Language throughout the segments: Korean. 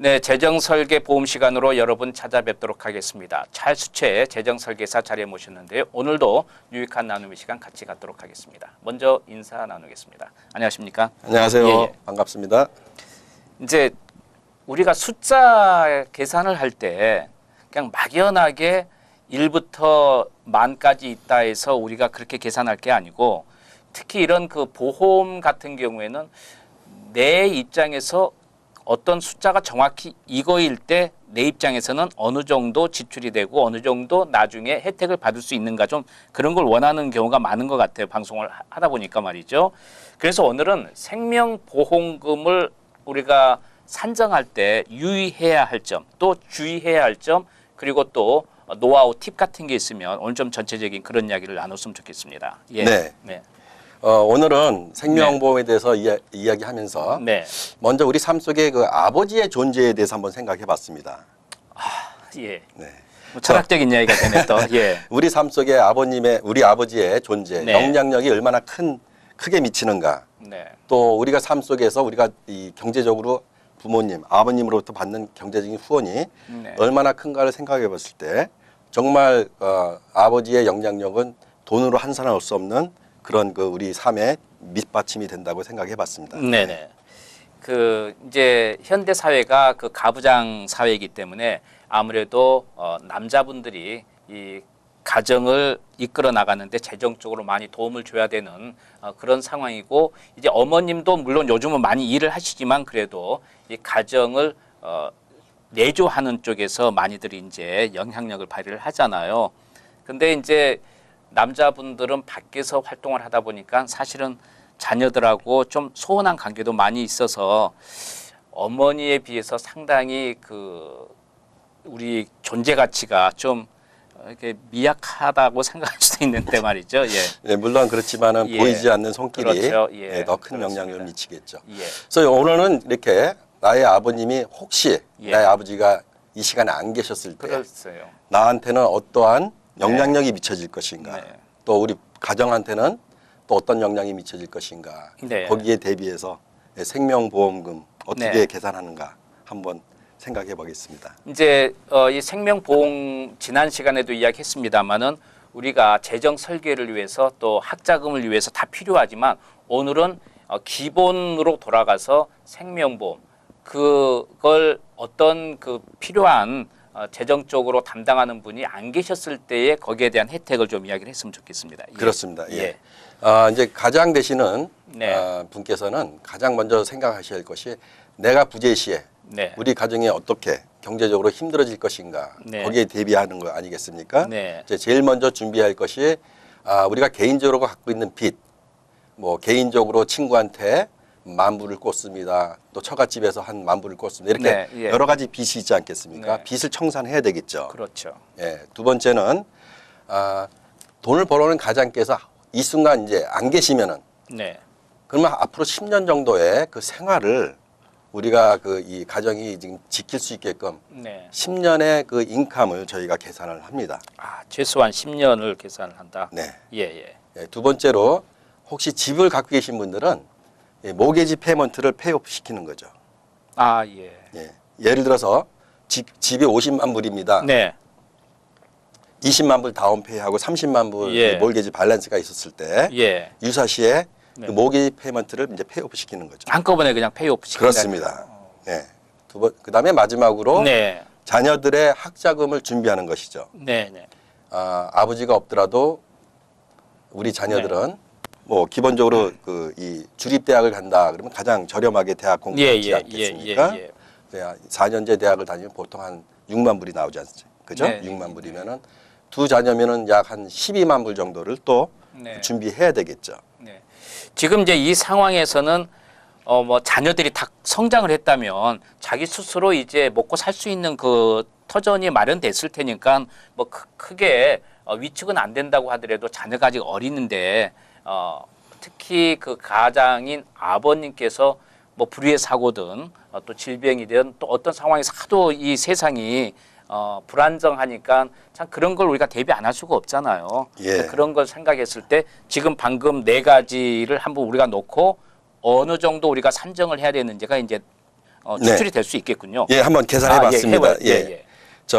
네, 재정설계 보험 시간으로 여러분 찾아뵙도록 하겠습니다. 찰수채 재정설계사 자리에 모셨는데요. 오늘도 유익한 나눔의 시간 같이 갖도록 하겠습니다. 먼저 인사 나누겠습니다. 안녕하십니까? 안녕하세요. 예, 예. 반갑습니다. 이제 우리가 숫자 계산을 할 때 그냥 막연하게 1부터 만까지 있다 해서 우리가 그렇게 계산할 게 아니고, 특히 이런 그 보험 같은 경우에는 내 입장에서 어떤 숫자가 정확히 이거일 때 내 입장에서는 어느 정도 지출이 되고 어느 정도 나중에 혜택을 받을 수 있는가, 좀 그런 걸 원하는 경우가 많은 것 같아요. 방송을 하다 보니까 말이죠. 그래서 오늘은 생명보험금을 우리가 산정할 때 유의해야 할 점, 또 주의해야 할 점, 그리고 또 노하우 팁 같은 게 있으면 오늘 좀 전체적인 그런 이야기를 나눴으면 좋겠습니다. 예. 네. 네. 오늘은 생명보험에 대해서 이야기하면서 네. 먼저 우리 삶 속에 그 아버지의 존재에 대해서 한번 생각해 봤습니다. 예. 네. 뭐 철학적인 이야기가 되네 또. 예. 우리 삶 속에 우리 아버지의 존재, 네. 영향력이 얼마나 크게 미치는가. 네. 또 우리가 삶 속에서 우리가 이 경제적으로 부모님, 아버님으로부터 받는 경제적인 후원이 네. 얼마나 큰가를 생각해 봤을 때 정말 아버지의 영향력은 돈으로 환산할 수 없는 그런 그 우리 삶의 밑받침이 된다고 생각해 봤습니다. 네네. 그 이제 현대 사회가 그 가부장 사회이기 때문에 아무래도 남자분들이 이 가정을 이끌어 나가는데 재정적으로 많이 도움을 줘야 되는 그런 상황이고, 이제 어머님도 물론 요즘은 많이 일을 하시지만 그래도 이 가정을 내조하는 쪽에서 많이들 이제 영향력을 발휘를 하잖아요. 근데 이제 남자분들은 밖에서 활동을 하다 보니까 사실은 자녀들하고 좀 소원한 관계도 많이 있어서 어머니에 비해서 상당히 그 우리 존재 가치가 좀 이렇게 미약하다고 생각할 수도 있는데 말이죠. 예. 네, 물론 그렇지만은 예. 보이지 않는 손길이 그렇죠. 예. 더 큰 그렇습니다. 영향력을 미치겠죠. 예. 그래서 오늘은 이렇게 나의 아버님이 혹시 예. 나의 아버지가 이 시간에 안 계셨을 때 그렇어요. 나한테는 어떠한 영향력이 미쳐질 것인가, 네. 또 우리 가정한테는 또 어떤 영향이 미쳐질 것인가, 네. 거기에 대비해서 생명보험금 어떻게 네. 계산하는가 한번 생각해 보겠습니다. 이제 이 생명보험 지난 시간에도 이야기했습니다마는 우리가 재정 설계를 위해서 또 학자금을 위해서 다 필요하지만 오늘은 기본으로 돌아가서 생명보험, 그걸 어떤 그 필요한 재정적으로 담당하는 분이 안 계셨을 때에 거기에 대한 혜택을 좀 이야기를 했으면 좋겠습니다. 예. 그렇습니다. 예. 예. 이제 가장 되시는 네. 분께서는 가장 먼저 생각하셔야 할 것이 내가 부재 시에 네. 우리 가정이 어떻게 경제적으로 힘들어질 것인가, 네. 거기에 대비하는 거 아니겠습니까? 네. 이제 제일 먼저 준비할 것이 우리가 개인적으로 갖고 있는 빚, 뭐 개인적으로 친구한테 만불을 꽂습니다. 또 처갓집에서 한 만불을 꽂습니다. 이렇게 네, 예. 여러 가지 빚이 있지 않겠습니까? 네. 빚을 청산해야 되겠죠. 그렇죠. 예. 두 번째는 돈을 벌어오는 가장께서 이 순간 이제 안 계시면은, 네. 그러면 앞으로 10년 정도의 그 생활을 우리가 그 이 가정이 지금 지킬 수 있게끔 네. 10년의 그 인감을 저희가 계산을 합니다. 최소한 10년을 계산을 한다. 네. 예, 예. 예, 두 번째로 혹시 집을 갖고 계신 분들은 모게지 페이먼트를 페이오프 시키는 거죠. 예. 예. 예를 들어서 집이 50만 불입니다. 네. 20만 불 다운페이하고 30만 불 예. 모게지 밸런스가 있었을 때 예. 유사시에 네. 그 모게지 페이먼트를 이제 페이오프 시키는 거죠. 한꺼번에 그냥 페이오프 시킨다. 그렇습니다. 네. 그다음에 마지막으로 네. 자녀들의 학자금을 준비하는 것이죠. 네, 네. 아버지가 없더라도 우리 자녀들은 뭐 기본적으로 그 이 주립대학을 간다 그러면 가장 저렴하게 대학 공부하지 않겠습니까? 예. 4년제 대학을 다니면 보통 한 6만 불이 나오지 않습니까? 그죠? 네. 6만 불이면은 두 자녀면은 약 한 12만 불 정도를 또 네. 준비해야 되겠죠. 네. 지금 이제 이 상황에서는 뭐 자녀들이 다 성장을 했다면 자기 스스로 이제 먹고 살 수 있는 그 터전이 마련됐을 테니까 뭐 크게 위축은 안 된다고 하더라도 자녀가 아직 어리는데 특히 그 가장인 아버님께서 뭐 불의의 사고든 또 질병이든 또 어떤 상황에서 하도 이 세상이 불안정하니까 참 그런 걸 우리가 대비 안 할 수가 없잖아요. 예. 그런 걸 생각했을 때 지금 방금 네 가지를 한번 우리가 놓고 어느 정도 우리가 산정을 해야 되는지가 이제 추출이 될 수 있겠군요. 예, 한번 계산해 봤습니다. 예.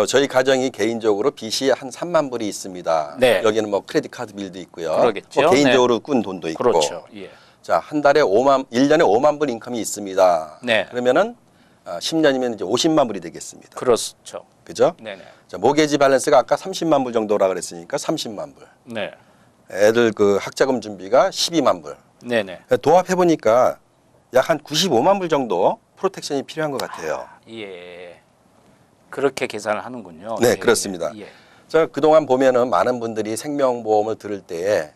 저희 가정이 개인적으로 빚이 한 3만 불이 있습니다. 네. 여기는 뭐 크레딧 카드 빌도 있고요. 그러겠죠. 뭐 개인적으로 꾼 돈도 있고. 그렇죠. 예. 자, 한 달에 1년에 5만 불 인컴이 있습니다. 네. 그러면은 10년이면 이제 50만 불이 되겠습니다. 그렇죠. 그죠? 네네. 자, 모게지 밸런스가 아까 30만 불 정도라 그랬으니까 30만 불. 네. 애들 그 학자금 준비가 12만 불. 네네. 도합해 보니까 약 한 95만 불 정도 프로텍션이 필요한 것 같아요. 예. 그렇게 계산을 하는군요. 네, 예, 그렇습니다. 예. 자, 그동안 보면은 많은 분들이 생명보험을 들을 때에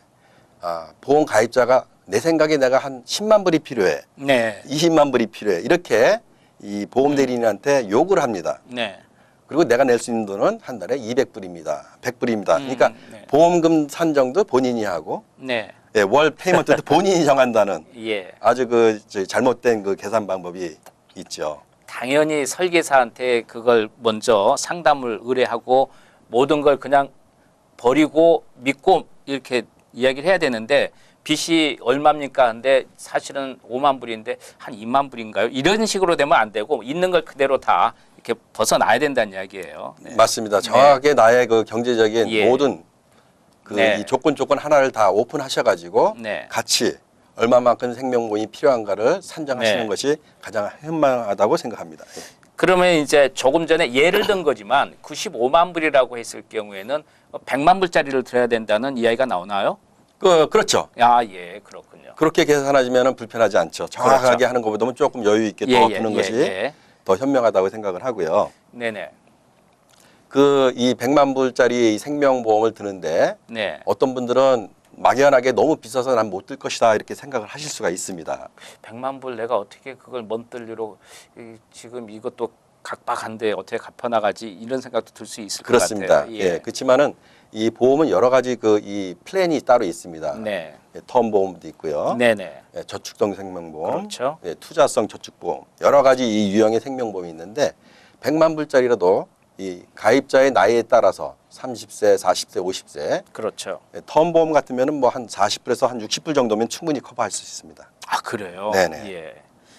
보험 가입자가 내 생각에 내가 한 10만 불이 필요해. 네. 20만 불이 필요해. 이렇게 이 보험 대리인한테 욕을 합니다. 네. 그리고 내가 낼 수 있는 돈은 한 달에 200불입니다. 100불입니다. 그러니까 네. 보험금 산정도 본인이 하고 네. 예, 월 페이먼트도 본인이 정한다는 예. 아주 잘못된 그 계산 방법이 있죠. 당연히 설계사한테 그걸 먼저 상담을 의뢰하고 모든 걸 그냥 버리고 믿고 이렇게 이야기를 해야 되는데 빚이 얼마입니까? 근데 사실은 5만 불인데 한 2만 불인가요? 이런 식으로 되면 안 되고 있는 걸 그대로 다 이렇게 벗어나야 된다는 이야기예요. 네. 맞습니다. 정확하게 나의 그 경제적인 예. 모든 그 네. 이 조건 하나를 다 오픈하셔가지고 네. 같이 얼마만큼 생명보험이 필요한가를 산정하시는 네. 것이 가장 현명하다고 생각합니다. 예. 그러면 이제 조금 전에 예를 든 거지만 95만 불이라고 했을 경우에는 100만 불짜리를 들어야 된다는 이야기가 나오나요? 그렇죠. 예, 그렇군요. 그렇게 계산하시면 불편하지 않죠. 정확하게 그렇죠. 하는 것보다는 조금 여유 있게 더 푸는 것이 더 현명하다고 생각을 하고요. 네네. 이 100만 불짜리 생명보험을 드는데 네. 어떤 분들은 막연하게 너무 비싸서 난 못 들 것이다 이렇게 생각을 하실 수가 있습니다. 100만 불 내가 어떻게 그걸 먼뜰리로 지금 이것도 각박한데 어떻게 갚아나가지 이런 생각도 들 수 있을 그렇습니다. 것 같아요. 예. 그렇지만은 이 보험은 여러 가지 이 플랜이 따로 있습니다. 네. 예, 텀 보험도 있고요. 네네. 예, 저축성 생명보험, 그렇죠. 예, 투자성 저축보험 여러 가지 이 유형의 생명보험이 있는데 100만 불짜리라도 이 가입자의 나이에 따라서 30세, 40세, 50세 그렇죠. 예, 텀 보험 같으면은 뭐 한 40불에서 한 60불 정도면 충분히 커버할 수 있습니다. 아 그래요. 네네. 예.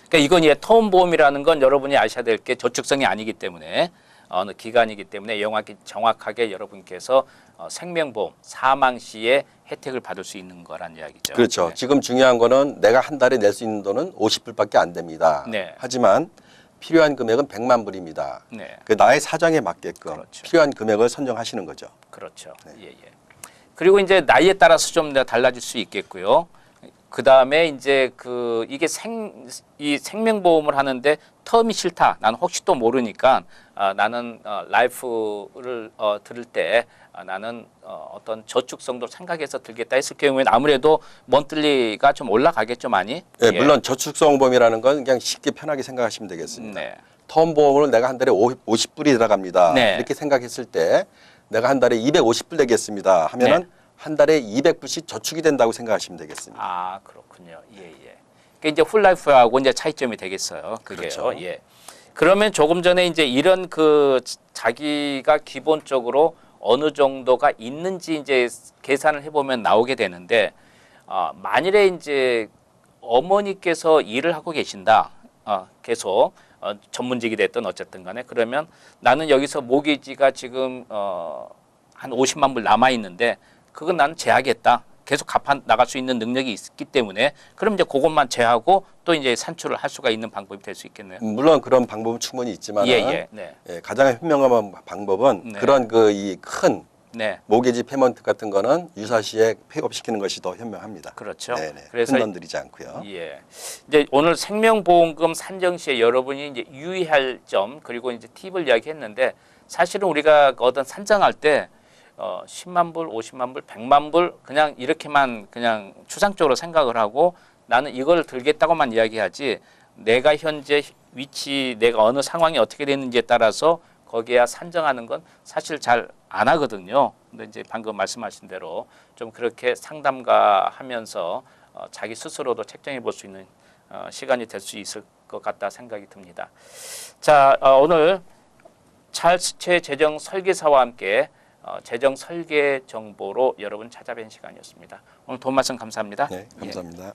그러니까 이건 텀 보험이라는 건 여러분이 아셔야 될 게 저축성이 아니기 때문에 어느 기간이기 때문에 정확하게 여러분께서 생명보험 사망 시에 혜택을 받을 수 있는 거란 이야기죠. 그렇죠. 네. 지금 중요한 거는 내가 한 달에 낼 수 있는 돈은 50불밖에 안 됩니다. 네. 하지만 필요한 금액은 100만 불입니다. 네. 그 나의 사정에 맞게끔 그렇죠. 필요한 금액을 선정하시는 거죠. 그렇죠. 네. 예, 예. 그리고 이제 나이에 따라서 좀 달라질 수 있겠고요. 그 다음에 이제 이게 이 생명보험을 하는데 텀이 싫다. 나는 혹시 또 모르니까 나는 라이프를 들을 때 나는 어떤 저축성도 생각해서 들겠다 했을 경우에는 아무래도 먼틀리가 좀 올라가겠죠 많이. 예, 물론 저축성 보험이라는 건 그냥 쉽게 편하게 생각하시면 되겠습니다. 네. 텀 보험을 내가 한 달에 50불이 들어갑니다. 네. 이렇게 생각했을 때 내가 한 달에 250불 되겠습니다. 하면은 네. 한 달에 200불씩 저축이 된다고 생각하시면 되겠습니다. 아 그렇군요. 예 예. 그게 이제 훌라이프하고 이제 차이점이 되겠어요. 그게요. 그렇죠. 예. 그러면 조금 전에 이제 이런 자기가 기본적으로 어느 정도가 있는지 이제 계산을 해보면 나오게 되는데 만일에 이제 어머니께서 일을 하고 계신다. 계속 전문직이 됐든 어쨌든 간에 그러면 나는 여기서 모기지가 지금 한 50만 불 남아 있는데 그건 나는 제하겠다. 계속 갚아 나갈 수 있는 능력이 있기 때문에 그럼 이제 그것만 제하고 또 이제 산출을 할 수가 있는 방법이 될 수 있겠네요. 물론 그런 방법은 충분히 있지만 네. 가장 현명한 방법은 네. 그런 이 큰 네. 모게지 페먼트 같은 거는 유사시에 폐업시키는 것이 더 현명합니다. 그렇죠. 네네. 그래서 큰돈 들이지 않고요. 예. 이제 오늘 생명보험금 산정 시에 여러분이 이제 유의할 점 그리고 이제 팁을 이야기했는데 사실은 우리가 어떤 산정할 때 10만 불, 50만 불, 100만 불 그냥 이렇게만 그냥 추상적으로 생각을 하고 나는 이걸 들겠다고만 이야기하지 내가 현재 위치 내가 어느 상황이 어떻게 되는지에 따라서 거기에 산정하는 건 사실 잘 안 하거든요. 근데 이제 방금 말씀하신 대로 좀 그렇게 상담가 하면서 자기 스스로도 책정해 볼 수 있는 시간이 될 수 있을 것 같다 생각이 듭니다. 자, 오늘 찰스 최 재정 설계사와 함께 재정 설계 정보로 여러분 찾아뵌 시간이었습니다. 오늘 도움 말씀 감사합니다. 네, 감사합니다.